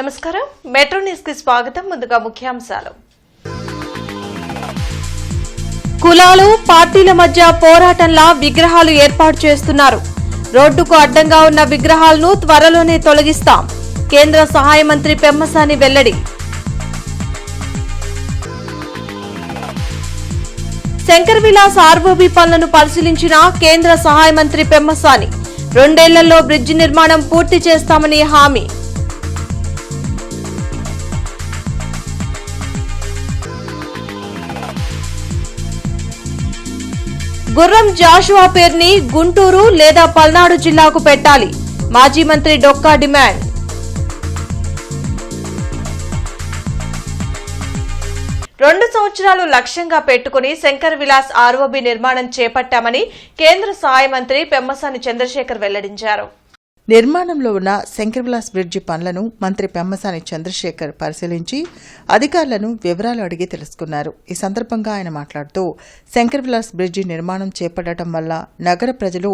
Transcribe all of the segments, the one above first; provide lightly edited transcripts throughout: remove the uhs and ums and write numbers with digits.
నమస్కారం metro news కి స్వాగతం. ముందుగా ముఖ్యాంశాలు. కులాలు పార్టీల మధ్య పోరాటంలా విగ్రహాలు ఏర్పాటు చేస్తున్నారు. రోడ్డుకు అడ్డంగా ఉన్న విగ్రహాలను త్వరలోనే తొలగిస్తాం. కేంద్ర సహాయ మంత్రి పెమ్మసాని వెల్లడి. శంకర్ విలాస్ ఆర్ఓబి పనులను పరిశీలించిన కేంద్ర సహాయ మంత్రి పెమ్మసాని 2 ఏళ్లలో బ్రిడ్జి నిర్మాణం పూర్తి చేస్తామని హామీ. గుర్రం జాషువా పేరుని గుంటూరు లేదా పల్నాడు జిల్లాకు పెట్టాలి. మాజీ మంత్రి డొక్కా డిమాండ్. రెండు సంవత్సరాలు లక్ష్యంగా పెట్టుకుని శంకర్ విలాస్ ఆర్ఓబి నిర్మాణం చేపట్టామని కేంద్ర సహాయ మంత్రి పెమ్మసాని చంద్రశేఖర్ వెల్లడించారు. నిర్మాణంలో ఉన్న శంకర్ విలాస్ బ్రిడ్జి పనులను మంత్రి పెమ్మసాని చంద్రశేఖర్ పరిశీలించి అధికారులను వివరాలు అడిగి తెలుసుకున్నారు. ఈ సందర్భంగా ఆయన మాట్లాడుతూ శంకర్ విలాస్ బ్రిడ్జి నిర్మాణం చేపట్టడం వల్ల నగర ప్రజలు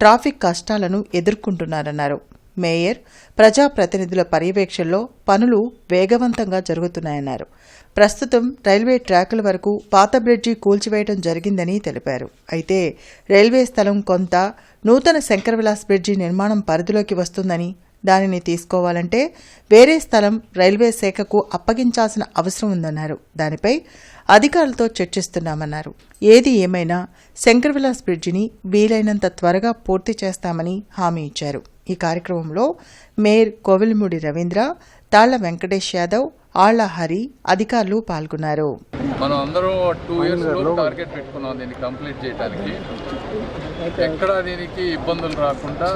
ట్రాఫిక్ కష్టాలను ఎదుర్కొంటున్నారన్నారు. మేయర్, ప్రజాప్రతినిధుల పర్యవేక్షణలో పనులు వేగవంతంగా జరుగుతున్నాయన్నారు. ప్రస్తుతం రైల్వే ట్రాకుల వరకు పాత బ్రిడ్జి కూల్చివేయడం జరిగిందని తెలిపారు. అయితే రైల్వే స్థలం కొంత నూతన శంకర్ విలాస్ బ్రిడ్జి నిర్మాణం పరిధిలోకి వస్తుందని, దానిని తీసుకోవాలంటే వేరే స్థలం రైల్వే శాఖకు అప్పగించాల్సిన అవసరం ఉందన్నారు. దానిపై అధికారులతో చర్చిస్తున్నామన్నారు. ఏది ఏమైనా శంకర్ విలాస్ బ్రిడ్జిని వీలైనంత త్వరగా పూర్తి చేస్తామని హామీ ఇచ్చారు. ఈ కార్యక్రమంలో మేయర్ కోవెలమూడి రవీంద్ర, తాళ్ల వెంకటేష్ యాదవ్, ఆళ్ల హరి అధికారులు పాల్గొన్నారు. మనం అందరం 2 years టార్గెట్ పెట్టుకున్నాం దీన్ని కంప్లీట్ చేయడానికి. ఎక్కడ దీనికి ఇబ్బందులు రాకుండా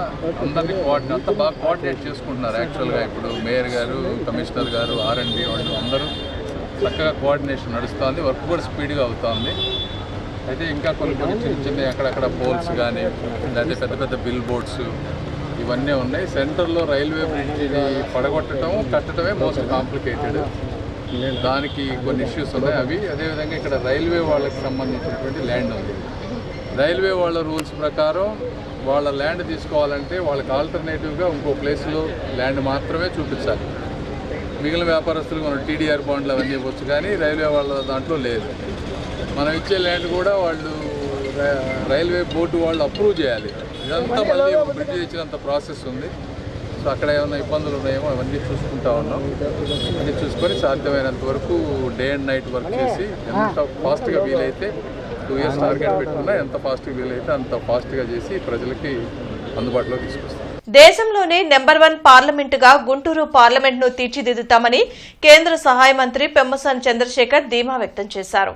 అందరినీ అంతా బాగా కోఆర్డినేట్ చేసుకుంటున్నారు. యాక్చువల్గా ఇప్పుడు మేయర్ గారు, కమిషనర్ గారు, R&D వాళ్ళు అందరూ చక్కగా కోఆర్డినేషన్ నడుస్తుంది. వర్క్ కూడా స్పీడ్గా అవుతుంది. అయితే ఇంకా కొన్ని చిన్న అక్కడక్కడ పోల్స్ కానీ లేకపోతే పెద్ద పెద్ద బిల్ బోర్డ్స్ ఇవన్నీ ఉన్నాయి. సెంటర్లో రైల్వే బ్రిడ్జిని పడగొట్టడం, కట్టడమే మోస్ట్ కాంప్లికేటెడ్. దానికి కొన్ని ఇష్యూస్ ఉన్నాయి. అవి అదేవిధంగా ఇక్కడ రైల్వే వాళ్ళకి సంబంధించినటువంటి ల్యాండ్ ఉంది. రైల్వే వాళ్ళ రూల్స్ ప్రకారం వాళ్ళ ల్యాండ్ తీసుకోవాలంటే వాళ్ళకి ఆల్టర్నేటివ్గా ఇంకో ప్లేస్లో ల్యాండ్ మాత్రమే చూపించాలి. మిగిలిన వ్యాపారస్తులు మనం TDR బాండ్లు అవన్నీ ఇవ్వచ్చు, కానీ రైల్వే వాళ్ళ దాంట్లో లేదు. మనం ఇచ్చే ల్యాండ్ కూడా వాళ్ళు రైల్వే బోర్డు వాళ్ళు అప్రూవ్ చేయాలి. ఇదంతా మళ్ళీ బ్రిడ్జ్ ఇచ్చినంత ప్రాసెస్ ఉంది. సో అక్కడ ఏమైనా ఇబ్బందులు ఉన్నాయేమో అవన్నీ చూసుకుంటా ఉన్నాం. అన్నీ చూసుకొని సాధ్యమైనంత వరకు డే అండ్ నైట్ వర్క్ చేసి ఎంత ఫాస్ట్గా వీలైతే 2 years టార్గెట్ పెట్టుకున్నా ఎంత ఫాస్ట్గా వీలైతే అంత ఫాస్ట్గా చేసి ప్రజలకి అందుబాటులో తీసుకొస్తాం. దేశంలోనే నెంబర్ 1 పార్లమెంటుగా గుంటూరు పార్లమెంట్ను తీర్చిదిద్దుతామని కేంద్ర సహాయ మంత్రి పెమ్మసాని చంద్రశేఖర్ ధీమా వ్యక్తం చేశారు.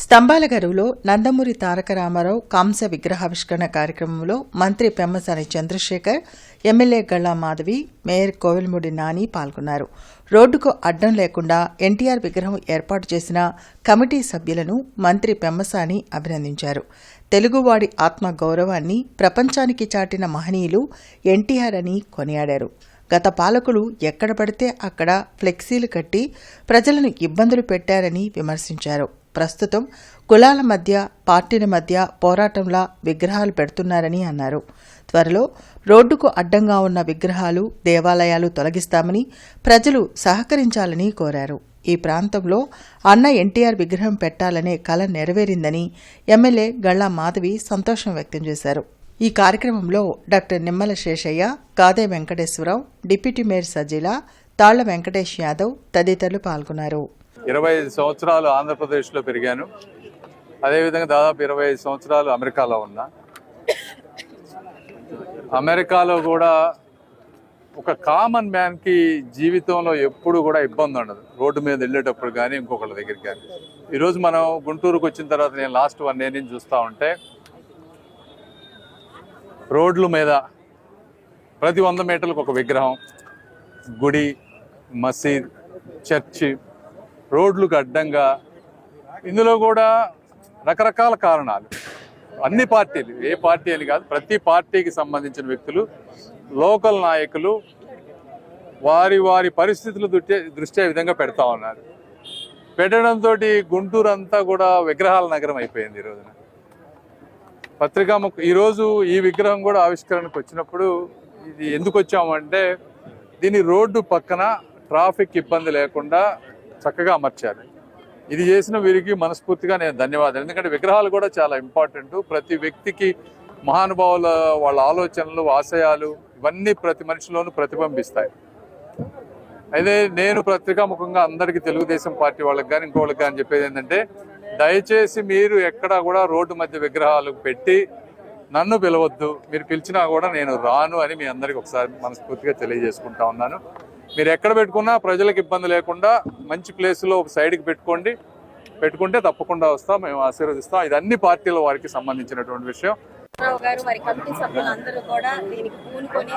స్తంభాల గరువులో నందమూరి తారక రామారావు కాంస్య విగ్రహావిష్కరణ కార్యక్రమంలో మంత్రి పెమ్మసాని చంద్రశేఖర్, ఎమ్మెల్యే గళ్లా మాధవి, మేయర్ కోవెలమూడి నాని పాల్గొన్నారు. రోడ్డుకు అడ్డం లేకుండా NTR విగ్రహం ఏర్పాటు చేసిన కమిటీ సభ్యులను మంత్రి పెమ్మసాని అభినందించారు. తెలుగువాడి ఆత్మ గౌరవాన్ని ప్రపంచానికి చాటిన మహనీయులు NTR అని కొనియాడారు. గత పాలకులు ఎక్కడ పడితే అక్కడ ఫ్లెక్సీలు కట్టి ప్రజలను ఇబ్బందులు పెట్టారని విమర్శించారు. ప్రస్తుతం కులాల మధ్య, పార్టీల మధ్య పోరాటంలా విగ్రహాలు పెడుతున్నారని అన్నారు. త్వరలో రోడ్డుకు అడ్డంగా ఉన్న విగ్రహాలు, దేవాలయాలు తొలగిస్తామని ప్రజలు సహకరించాలని కోరారు. ఈ ప్రాంతంలో అన్న NTR విగ్రహం పెట్టాలనే కల నెరవేరిందని ఎమ్మెల్యే గళ్లా మాధవి సంతోషం వ్యక్తం చేశారు. ఈ కార్యక్రమంలో doctor Nimmala Seshaiah, Gade Venkateswararao, deputy mayor Sajeela, Talla Venkatesh Yadav తదితరులు పాల్గొన్నారు. 25 సంవత్సరాలు ఆంధ్రప్రదేశ్లో పెరిగాను. అదేవిధంగా దాదాపు 25 సంవత్సరాలు అమెరికాలో ఉన్నా. అమెరికాలో కూడా ఒక కామన్ మ్యాన్కి జీవితంలో ఎప్పుడు కూడా ఇబ్బంది ఉండదు, రోడ్డు మీద వెళ్ళేటప్పుడు కానీ ఇంకొకళ్ళ దగ్గరికి కానీ. ఈరోజు మనం గుంటూరుకు వచ్చిన తర్వాత నేను లాస్ట్ 1 year నుంచి చూస్తూ ఉంటే రోడ్ల మీద ప్రతి 100 మీటర్లకు ఒక విగ్రహం, గుడి, మసీద్, చర్చి, రోడ్లకు అడ్డంగా. ఇందులో కూడా రకరకాల కారణాలు. అన్ని పార్టీలు, ఏ పార్టీ అని కాదు, ప్రతి పార్టీకి సంబంధించిన వ్యక్తులు, లోకల్ నాయకులు వారి వారి పరిస్థితుల దృష్ట్యా విధంగా పెడతా ఉన్నారు. పెట్టడంతో గుంటూరు అంతా కూడా విగ్రహాల నగరం అయిపోయింది. ఈ రోజున ఈరోజు ఈ విగ్రహం కూడా ఆవిష్కరణకు వచ్చినప్పుడు ఇది ఎందుకు వచ్చామంటే, దీని రోడ్డు పక్కన ట్రాఫిక్ ఇబ్బంది లేకుండా చక్కగా అమర్చారు. ఇది చేసిన వీరికి మనస్ఫూర్తిగా నేను ధన్యవాదాలు. ఎందుకంటే విగ్రహాలు కూడా చాలా ఇంపార్టెంట్. ప్రతి వ్యక్తికి మహానుభావుల వాళ్ళ ఆలోచనలు, ఆశయాలు ఇవన్నీ ప్రతి మనిషిలోనూ ప్రతిబింబిస్తాయి. అయితే నేను పత్రికాముఖంగా అందరికీ తెలుగుదేశం పార్టీ వాళ్ళకి కానీ ఇంకోళ్ళకి కానీ చెప్పేది ఏంటంటే, దయచేసి మీరు ఎక్కడా కూడా రోడ్డు మధ్య విగ్రహాలు పెట్టి నన్ను పిలవద్దు. మీరు పిలిచినా కూడా నేను రాను అని మీ అందరికి ఒకసారి మనస్ఫూర్తిగా తెలియజేసుకుంటా ఉన్నాను. మీరు ఎక్కడ పెట్టుకున్నా ప్రజలకు ఇబ్బంది లేకుండా మంచి ప్లేస్లో ఒక సైడ్కి పెట్టుకుంటే తప్పకుండా వస్తాం, మేము ఆశీర్వదిస్తాం. ఇది అన్ని పార్టీల వారికి సంబంధించినటువంటి విషయం. రావు గారు వారి కమిటీ సభ్యులందరూ కూడా దీనికి పూనుకొని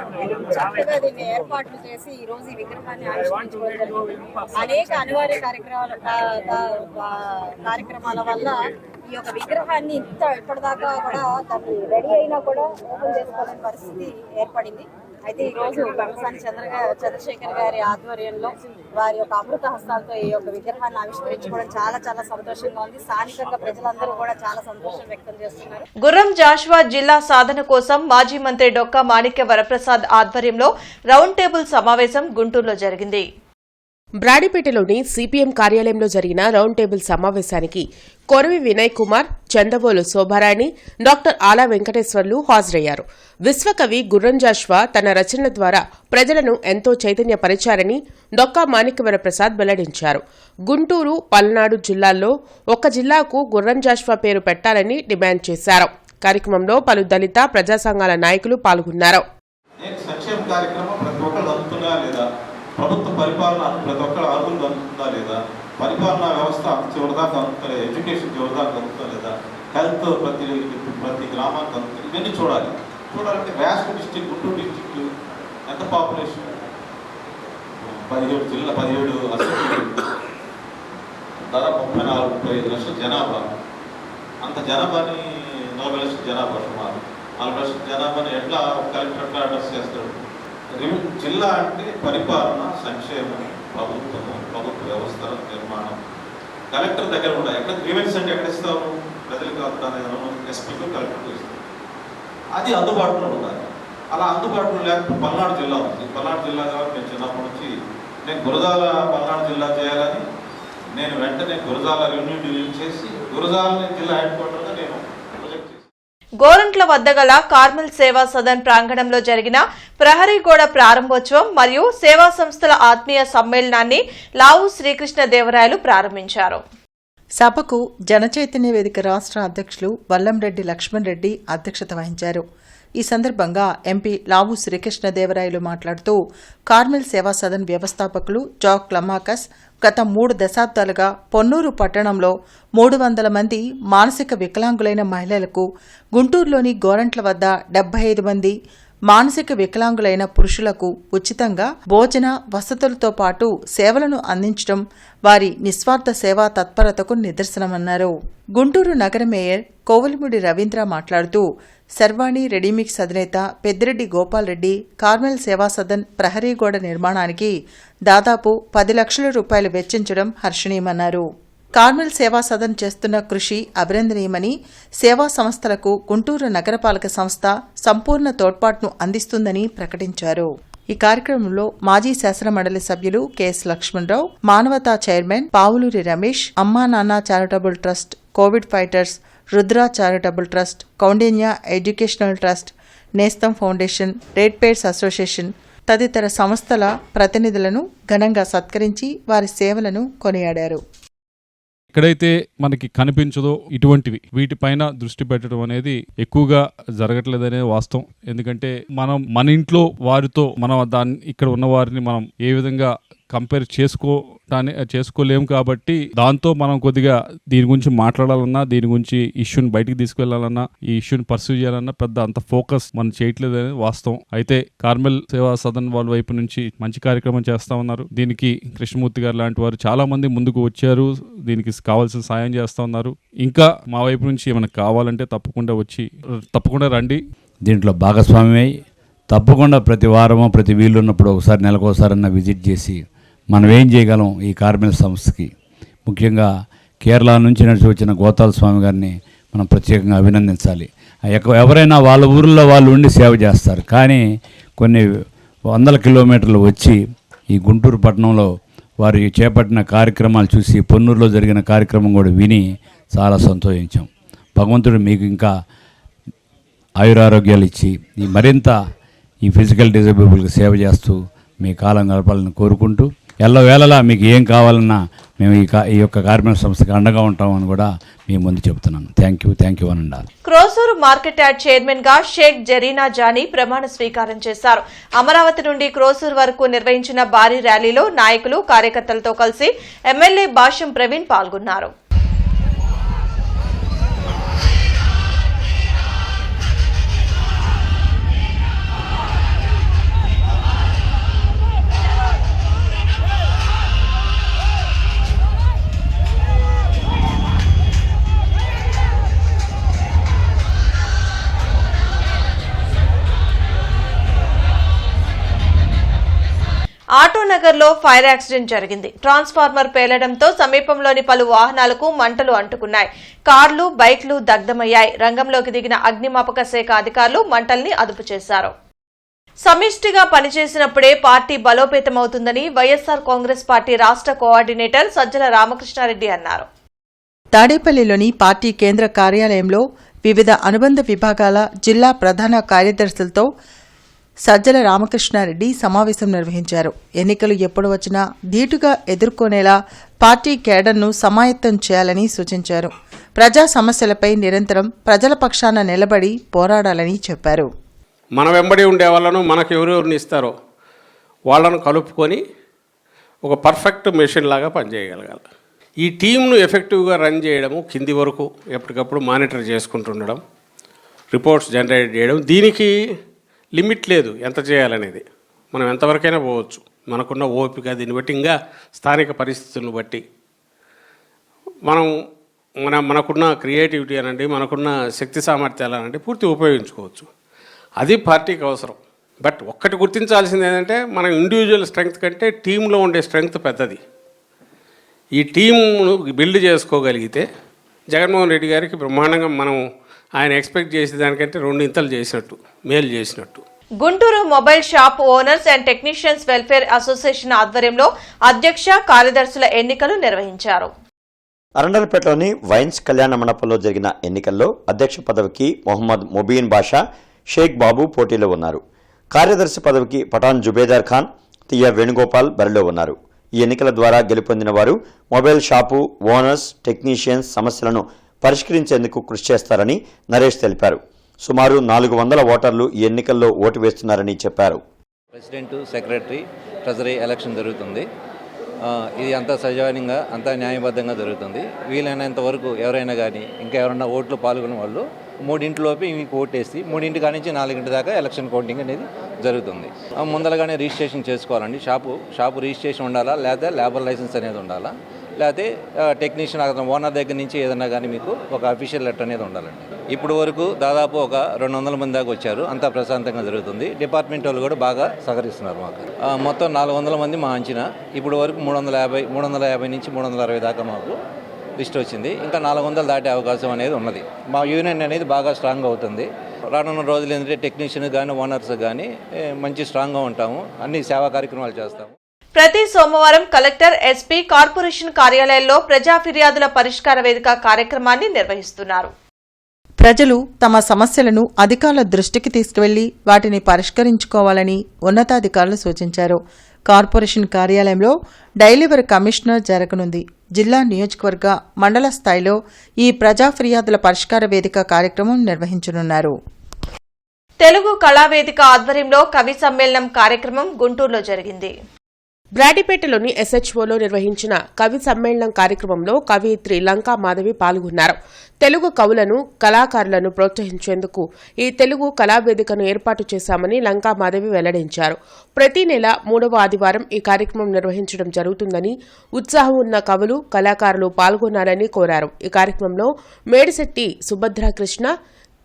చక్కగా దీన్ని ఏర్పాట్లు చేసి ఈ రోజు ఈ విగ్రహాన్ని ఆవిష్కరించుకోవడం జరిగింది. అనేక అనివార్య కార్యక్రమాల వల్ల ఈ యొక్క విగ్రహాన్ని ఇప్పటిదాకా కూడా దాన్ని రెడీ అయినా కూడా ఓపెన్ చేసుకోలేని పరిస్థితి ఏర్పడింది. అయితే ఈ రోజు పెమ్మసాని చంద్రశేఖర్ గారి ఆధ్వర్యంలో వారి యొక్క అమృత హస్తాలతో ఈ యొక్క విగ్రహాన్ని ఆవిష్కరించుకోవడం చాలా చాలా సంతోషంగా ఉంది. స్థానికంగా ప్రజలందరూ కూడా చాలా సంతోషం వ్యక్తం చేస్తున్నారు. గుర్రం జాషువా జిల్లా సాధన కోసం మాజీ మంత్రి డొక్కా మాణిక్య వరప్రసాద్ ఆధ్వర్యంలో రౌండ్ టేబుల్ సమావేశం గుంటూరులో జరిగింది. బ్రాడిపేటలోని సిపిఎం కార్యాలయంలో జరిగిన రౌండ్ టేబుల్ సమావేశానికి కొరవి వినయ్ కుమార్, చందవోలు శోభారాణి, డాక్టర్ ఆలా వెంకటేశ్వర్లు హాజరయ్యారు. విశ్వకవి గుర్రం జాషువా తన రచనల ద్వారా ప్రజలను ఎంతో చైతన్యపరిచారని డొక్కా మాణిక్యవర ప్రసాద్ వెల్లడించారు. గుంటూరు, పల్నాడు జిల్లాల్లో ఒక జిల్లాకు గుర్రం జాషువా పేరు పెట్టాలని డిమాండ్ చేశారు. కార్యక్రమంలో పలు దళిత ప్రజా సంఘాల నాయకులు పాల్గొన్నారు. ప్రభుత్వ పరిపాలన ప్రతి ఒక్కరు అర్హులు అందుతుందా లేదా, పరిపాలనా వ్యవస్థ చివరిదాకా అందుతుందా, ఎడ్యుకేషన్ చివరిదాకా అందుతుందా లేదా, హెల్త్ ప్రతి గ్రామానికి అందుతుంది. ఇవన్నీ చూడాలంటే వ్యాస్ట్ డిస్టిక్, గుంటూరు డిస్టిక్ ఎంత పాపులేషన్, 17 అసెంబ్లీ, దాదాపు 34-35 లక్షల జనాభా. అంత జనాభాని 40 లక్షల జనాభా, సుమారు 40 లక్షల జనాభాని ఎట్లా కలెక్టర్ ఎట్లా అడ్రస్ చేస్తాడు? జిల్లా అంటే పరిపాలన, సంక్షేమం, ప్రభుత్వ వ్యవస్థ నిర్మాణం కలెక్టర్ దగ్గర ఉండాలి. ఎక్కడ గ్రీవెన్స్ అంటే ఎక్కడ ఇస్తాము? ప్రజలకు ఎస్పీకు కలెక్టర్కు ఇస్తాం. అది అందుబాటులో ఉండాలి. అలా అందుబాటులో లేకపోతే పల్నాడు జిల్లా ఉంది. పల్నాడు జిల్లా కాబట్టి నేను చిన్నప్పటి నుంచి నేను గురజాల పల్నాడు జిల్లా చేయాలని నేను వెంటనే గురజాల రెవెన్యూ డివిజన్ చేసి గురజాలని జిల్లా హెడ్ క్వార్టర్గా నేను ప్రొజెక్ట్ చేసి గోరంట్ల వద్ద గల కార్మెల్ సేవా సదన్ ప్రాంగణంలో జరిగిన ప్రహరీ గోడ ప్రారంభోత్సవం మరియు సేవా సంస్థల ఆత్మీయ సమ్మేళనాన్ని లావు శ్రీకృష్ణదేవరాయలు ప్రారంభించారు. సభకు జనచైతన్య వేదిక రాష్ట్ర అధ్యక్షులు వల్లంరెడ్డి లక్ష్మణ్ రెడ్డి అధ్యక్షత వహించారు. ఈ సందర్భంగా ఎంపీ లావు శ్రీకృష్ణదేవరాయలు మాట్లాడుతూ కార్మెల్ సేవా సదన్ వ్యవస్థాపకులు జాక్ లమాకస్ గత 3 దశాబ్దాలుగా పొన్నూరు పట్టణంలో 300 మంది మానసిక వికలాంగులైన మహిళలకు, గుంటూరులోని గోరంట్ల వద్ద 75 మంది మానసిక వికలాంగులైన పురుషులకు ఉచితంగా భోజన వసతులతో పాటు సేవలను అందించడం వారి నిస్వార్థ సేవా తత్పరతకు నిదర్శనమన్నారు. గుంటూరు నగర మేయర్ కోవలిముడి రవీంద్ర మాట్లాడుతూ శర్వాణి రెడీమిక్స్ అధినేత పెద్దిరెడ్డి గోపాల్ రెడ్డి కార్మెల్ సేవా సదన్ ప్రహరీ గోడ నిర్మాణానికి దాదాపు 10 లక్షల రూపాయలు వెచ్చించడం హర్షణీయమన్నారు. కార్మెల్ సేవా సదన్ చేస్తున్న కృషి అభినందనీయమని, సేవా సంస్థలకు గుంటూరు నగరపాలక సంస్థ సంపూర్ణ తోడ్పాటును అందిస్తుందని ప్రకటించారు. ఈ కార్యక్రమంలో మాజీ శాసనమండలి సభ్యులు కెఎస్ లక్ష్మణరావు, మానవతా చైర్మన్ పావులూరి రమేష్, అమ్మా నాన్న charitable trust, Covid fighters, Rudra charitable trust, Kaundinya educational trust, నేస్తం ఫౌండేషన్, రెడ్ పేర్స్ అసోసియేషన్ తదితర సంస్థల ప్రతినిధులను ఘనంగా సత్కరించి వారి సేవలను కొనియాడారు. ఎక్కడైతే మనకి కనిపించదో ఇటువంటివి వీటిపైన దృష్టి పెట్టడం అనేది ఎక్కువగా జరగట్లేదనే వాస్తవం. ఎందుకంటే మనం మన ఇంట్లో వారితో మనం దాన్ని ఇక్కడ ఉన్న వారిని మనం ఏ విధంగా కంపేర్ చేసుకోలేము. కాబట్టి దాంతో మనం కొద్దిగా దీని గురించి మాట్లాడాలన్నా, దీని గురించి ఇష్యూని బయటికి తీసుకెళ్లాలన్నా, ఈ ఇష్యూని పర్సూ చేయాలన్నా పెద్ద అంత ఫోకస్ మనం చేయట్లేదు అనేది వాస్తవం. అయితే కార్మెల్ సేవా సదన్ వాళ్ళ వైపు నుంచి మంచి కార్యక్రమం చేస్తా ఉన్నారు. దీనికి కృష్ణమూర్తి గారు లాంటి వారు చాలా మంది ముందుకు వచ్చారు. దీనికి కావాల్సిన సాయం చేస్తా ఉన్నారు. ఇంకా మా వైపు నుంచి ఏమైనా కావాలంటే తప్పకుండా రండి. దీంట్లో భాగస్వామ్యమై తప్పకుండా ప్రతి వారమో ప్రతి వీలు ఉన్నప్పుడు ఒకసారి నెలకోసారన్నా విజిట్ చేసి మనం ఏం చేయగలం ఈ కార్మెల్ సంస్థకి. ముఖ్యంగా కేరళ నుంచి నడిచి వచ్చిన గోతాల స్వామి గారిని మనం ప్రత్యేకంగా అభినందించాలి. ఎవరైనా వాళ్ళ ఊరిలో వాళ్ళు ఉండి సేవ చేస్తారు, కానీ కొన్ని 100 కిలోమీటర్లు వచ్చి ఈ గుంటూరు పట్టణంలో వారు చేపట్టిన కార్యక్రమాలు చూసి పొన్నూరులో జరిగిన కార్యక్రమం కూడా విని చాలా సంతోషించాం. భగవంతుడు మీకు ఇంకా ఆయురారోగ్యాలు ఇచ్చి మరింత ఈ ఫిజికల్ డిజేబుల్కి సేవ చేస్తూ మీ కాలం గడపాలని కోరుకుంటూ ఎల్లవేళలా మీకు ఏం కావాలన్నా మేము ఈ యొక్క కార్మిక సంస్థకి అండగా ఉంటామని కూడా మీ ముందు చెబుతున్నాను. థ్యాంక్ యూ అని ఉండాలి. క్రోసూరు మార్కెట్ యార్డ్ చైర్మన్ గా షేక్ జరీనా జానీ ప్రమాణ స్వీకారం చేశారు. అమరావతి నుండి క్రోసూరు వరకు నిర్వహించిన భారీ ర్యాలీలో నాయకులు కార్యకర్తలతో కలిసి ఎమ్మెల్యే భాష్యం ప్రవీణ్ పాల్గొన్నారు. ఆటోనగర్లో ఫైర్ యాక్సిడెంట్ జరిగింది. ట్రాన్స్ఫార్మర్ పేలడంతో సమీపంలోని పలు వాహనాలకు మంటలు అంటుకున్నాయి. కార్లు, బైక్లు దగ్ధమయ్యాయి. రంగంలోకి దిగిన అగ్నిమాపక శాఖ అధికారులు మంటల్ని అదుపు చేశారు. సమిష్టిగా పనిచేసినప్పుడే పార్టీ బలోపేతమవుతుందని వైఎస్సార్ కాంగ్రెస్ పార్టీ రాష్ట్ర కోఆర్డినేటర్ సజ్జల రామకృష్ణారెడ్డి అన్నారు. తాడేపల్లిలోని పార్టీ కేంద్ర కార్యాలయంలో వివిధ అనుబంధ విభాగాల జిల్లా ప్రధాన కార్యదర్శులతో సజ్జల రామకృష్ణారెడ్డి సమావేశం నిర్వహించారు. ఎన్నికలు ఎప్పుడు వచ్చినా ధీటుగా ఎదుర్కొనేలా పార్టీ కేడర్ను సమాయత్తం చేయాలని సూచించారు. ప్రజా సమస్యలపై నిరంతరం ప్రజల పక్షాన నిలబడి పోరాడాలని చెప్పారు. మన వెంబడి ఉండే వాళ్ళను మనకు ఎవరెవరిని ఇస్తారో వాళ్ళను కలుపుకొని ఒక పర్ఫెక్ట్ మెషిన్ లాగా పనిచేయగలగాలి. ఈ టీంను ఎఫెక్టివ్గా రన్ చేయడము, కింది వరకు ఎప్పటికప్పుడు మానిటర్ చేసుకుంటుండడం, రిపోర్ట్స్ జనరేట్ చేయడం, దీనికి లిమిట్ లేదు ఎంత చేయాలనేది. మనం ఎంతవరకైనా పోవచ్చు మనకున్న ఓపిక, దీన్ని బట్టి ఇంకా స్థానిక పరిస్థితులను బట్టి మనకున్న క్రియేటివిటీ అనండి, మనకున్న శక్తి సామర్థ్యాలు అనండి పూర్తి ఉపయోగించుకోవచ్చు. అది పార్టీకి అవసరం. బట్ ఒక్కటి గుర్తించాల్సింది ఏంటంటే మన ఇండివిజువల్ స్ట్రెంగ్త్ కంటే టీంలో ఉండే స్ట్రెంగ్త్ పెద్దది. ఈ టీంను బిల్డ్ చేసుకోగలిగితే జగన్మోహన్ రెడ్డి గారికి బ్రహ్మాండంగా మనం ఆయన ఎక్స్పెక్ట్ చేసే దానికంటే 2 ఇంతలు చేసినట్టు, మేలు చేసినట్టు. Guntur mobile shop owners and technicians welfare association ఆధ్వర్యంలో అధ్యక్ష, కార్యదర్శుల ఎన్నికలు నిర్వహించారు. అరండలపేటలోని వైన్స్ కళ్యాణ మండపంలో జరిగిన ఎన్నికల్లో అధ్యక్ష పదవికి మొహమ్మద్ మొబీన్ బాషా, షేక్ బాబు పోటీలో ఉన్నారు. కార్యదర్శి పదవికి పఠాన్ జుబేదార్ ఖాన్, తియ్య వేణుగోపాల్ బరిలో ఉన్నారు. ఈ ఎన్నికల ద్వారా గెలుపొందిన వారు మొబైల్ షాపు ఓనర్స్, టెక్నీషియన్స్ సమస్యలను పరిష్కరించేందుకు కృషి చేస్తారని నరేష్ తెలిపారు. సుమారు 400 ఓటర్లు ఈ ఎన్నికల్లో ఓటు వేస్తున్నారని చెప్పారు. ప్రెసిడెంట్, సెక్రటరీ, ట్రెజరీ ఎలక్షన్ జరుగుతుంది. ఇది అంతా సజావుగా, అంతా న్యాయబద్ధంగా జరుగుతుంది. వీలైనంత వరకు ఎవరైనా కానీ ఇంకా ఎవరైనా ఓట్లు పాల్గొన్న వాళ్ళు 3 మీకు ఓటేసి 3 కానించి 4 దాకా ఎలక్షన్ కౌంటింగ్ అనేది జరుగుతుంది. ముందరగానే రిజిస్ట్రేషన్ చేసుకోవాలండి. షాపు రిజిస్ట్రేషన్ ఉండాలా, లేదా లేబర్ లైసెన్స్ అనేది ఉండాలా, లేకపోతే టెక్నీషియన్ ఓనర్ దగ్గర నుంచి ఏదన్నా కానీ మీకు ఒక అఫీషియల్ లెటర్ అనేది ఉండాలండి. ఇప్పుడు వరకు దాదాపు ఒక 200 మంది దాకా వచ్చారు. అంతా ప్రశాంతంగా జరుగుతుంది. డిపార్ట్మెంట్ వాళ్ళు కూడా బాగా సహకరిస్తున్నారు మాకు. మొత్తం 400 మంది మా అంచనా. ఇప్పుడు వరకు 350 నుంచి 360 దాకా మాకు లిస్ట్ వచ్చింది. ఇంకా 400 దాటే అవకాశం అనేది ఉన్నది. మా యూనియన్ అనేది బాగా స్ట్రాంగ్ అవుతుంది. రానున్న రోజులు ఏంటంటే టెక్నీషియన్ కానీ ఓనర్స్ కానీ మంచి స్ట్రాంగ్గా ఉంటాము. అన్ని సేవా కార్యక్రమాలు చేస్తాము. ప్రతి సోమవారం కలెక్టర్, ఎస్పీ, కార్పొరేషన్ కార్యాలయాల్లో ప్రజా ఫిర్యాదుల పరిష్కార వేదిక కార్యక్రమాన్ని నిర్వహిస్తున్నారు. ప్రజలు తమ సమస్యలను అధికారుల దృష్టికి తీసుకువెళ్లి వాటిని పరిష్కరించుకోవాలని ఉన్నతాధికారులు సూచించారు. కార్పొరేషన్ కార్యాలయంలో డైలీవర్ కమిషనర్ జరగనుంది. జిల్లా, నియోజకవర్గ, మండల స్థాయిలో ఈ ప్రజా ఫిర్యాదుల పరిష్కార వేదిక కార్యక్రమం నిర్వహించనున్నారు. తెలుగు కళావేదిక ఆధ్వర్యంలో కవి సమ్మేళనం కార్యక్రమం గుంటూరులో జరిగింది. బ్రాడీపేటలోని ఎస్హెచ్ఓలో నిర్వహించిన కవి సమ్మేళనం కార్యక్రమంలో కవయిత్రి లంకా మాధవి పాల్గొన్నారు. తెలుగు కవులను, కళాకారులను ప్రోత్సహించేందుకు ఈ తెలుగు కళావేదికను ఏర్పాటు చేశామని లంకా మాధవి వెల్లడించారు. ప్రతి నెల 3వ ఆదివారం ఈ కార్యక్రమం నిర్వహించడం జరుగుతుందని, ఉత్సాహం ఉన్న కవులు, కళాకారులు పాల్గొనాలని కోరారు. ఈ కార్యక్రమంలో మేడిశెట్టి సుభద్రకృష్ణ,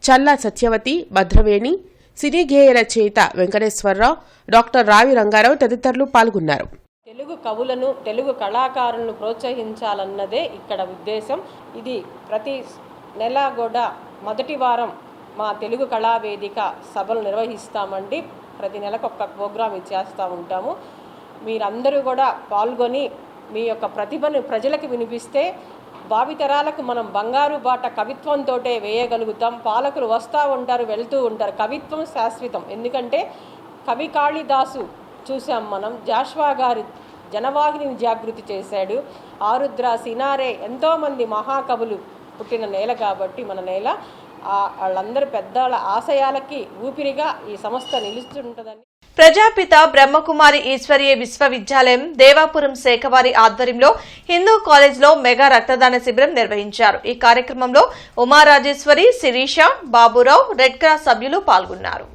చల్లా సత్యవతి, భద్రవేణి, సినీ గేయ రచయిత వెంకటేశ్వరరావు, డాక్టర్ రావి రంగారావు తదితరులు పాల్గొన్నారు. తెలుగు కవులను, తెలుగు కళాకారులను ప్రోత్సహించాలన్నదే ఇక్కడ ఉద్దేశం. ఇది ప్రతి నెల కూడా మొదటి వారం మా తెలుగు కళావేదిక సభలు నిర్వహిస్తామండి. ప్రతి నెలకు ఒక్క ప్రోగ్రాం ఇచ్చేస్తూ ఉంటాము. మీరందరూ కూడా పాల్గొని మీ యొక్క ప్రతిభను ప్రజలకు వినిపిస్తే భావితరాలకు మనం బంగారు బాట కవిత్వంతో వేయగలుగుతాం. పాలకులు వస్తూ ఉంటారు, వెళ్తూ ఉంటారు. కవిత్వం శాశ్వతం. ఎందుకంటే కవి కాళిదాసు చూసాం మనం, జాష్వా గారి జనవాహిని జాగృతి చేశాడు. ఆరుద్ర, సినారే ఎంతోమంది మహాకవులు పుట్టిన నేల కాబట్టి మన నేల వాళ్ళందరూ పెద్దల ఆశయాలకి ఊపిరిగా ఈ సంస్థ నిలుస్తుంటుందని. ప్రజాపిత బ్రహ్మకుమారి ఈశ్వరీయ విశ్వవిద్యాలయం దేవాపురం శాఖవారి ఆధ్వర్యంలో హిందూ కాలేజ్లో మెగా రక్తదాన శిబిరం నిర్వహించారు. ఈ కార్యక్రమంలో ఉమారాజేశ్వరి, శిరీష, బాబురావు, రెడ్ క్రాస్ సభ్యులు పాల్గొన్నారు.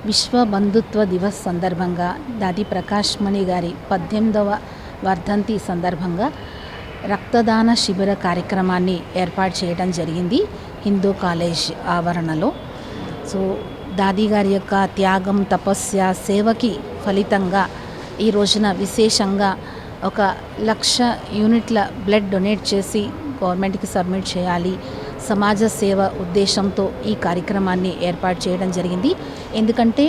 విశ్వ బంధుత్వ దివస్ సందర్భంగా దాది ప్రకాష్ మణి గారి 18వ వర్ధంతి సందర్భంగా రక్తదాన శిబిర కార్యక్రమాన్ని ఏర్పాటు చేయడం జరిగింది హిందూ కాలేజ్ ఆవరణలో. సో దాది గారి యొక్క త్యాగం, తపస్య, సేవకి ఫలితంగా ఈ రోజున విశేషంగా 1,00,000 యూనిట్ల బ్లడ్ డొనేట్ చేసి గవర్నమెంట్కి సబ్మిట్ చేయాలి, సమాజ సేవ ఉద్దేశంతో ఈ కార్యక్రమాన్ని ఏర్పాటు చేయడం జరిగింది. ఎందుకంటే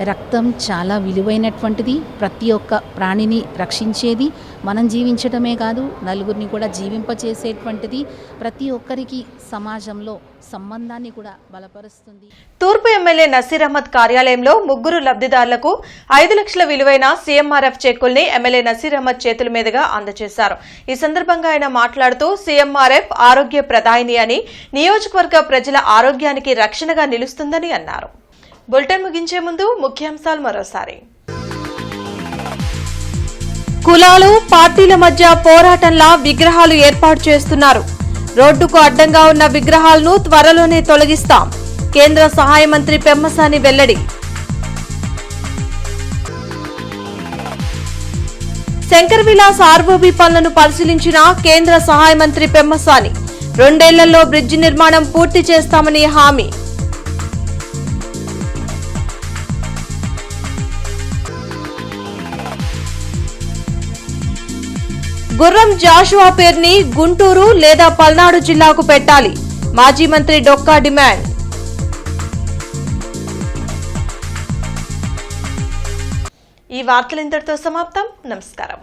రక్తం చాలా విలువైనటువంటిది, ప్రతి ఒక్క ప్రాణిని రక్షించేది, మనం జీవించడమే కాదు నలుగురిని కూడా జీవింపచేసేటువంటిది, ప్రతి ఒక్కరికి సమాజంలో సంబంధాన్ని కూడా బలపరుస్తుంది. తూర్పు ఎమ్మెల్యే నసీర్ అహ్మద్ కార్యాలయంలో 3 లబ్ధిదారులకు 5 లక్షల విలువైన సీఎంఆర్ఎఫ్ చెక్కుల్ని ఎమ్మెల్యే నసీర్ అహ్మద్ చేతుల మీదుగా అందజేశారు. ఈ సందర్భంగా ఆయన మాట్లాడుతూ సీఎంఆర్ఎఫ్ ఆరోగ్య ప్రదాయిని అని, నియోజకవర్గ ప్రజల ఆరోగ్యానికి రక్షణగా నిలుస్తుందని అన్నారు. బులెటిన్ ముగించే ముందు ముఖ్యాంశాలు మరోసారి. కులాలు, పార్టీల మధ్య పోరాటంలా విగ్రహాలు ఏర్పాటు చేస్తున్నారు. రోడ్డుకు అడ్డంగా ఉన్న విగ్రహాలను త్వరలోనే తొలగిస్తాం. కేంద్ర సహాయ మంత్రి పెమ్మసాని వెల్లడి. శంకర్ విలాస్ ఆర్ఓబి పనులను పరిశీలించిన కేంద్ర సహాయ మంత్రి పెమ్మసాని. 2 ఏళ్లలో బ్రిడ్జి నిర్మాణం పూర్తి చేస్తామని హామీ. గుర్రం జాషువా పేరుని గుంటూరు లేదా పల్నాడు జిల్లాకు పెట్టాలి. మాజీ మంత్రి డొక్కా డిమాండ్. ఈ వార్తలు ఇంతటితో సమాప్తం. నమస్కారం.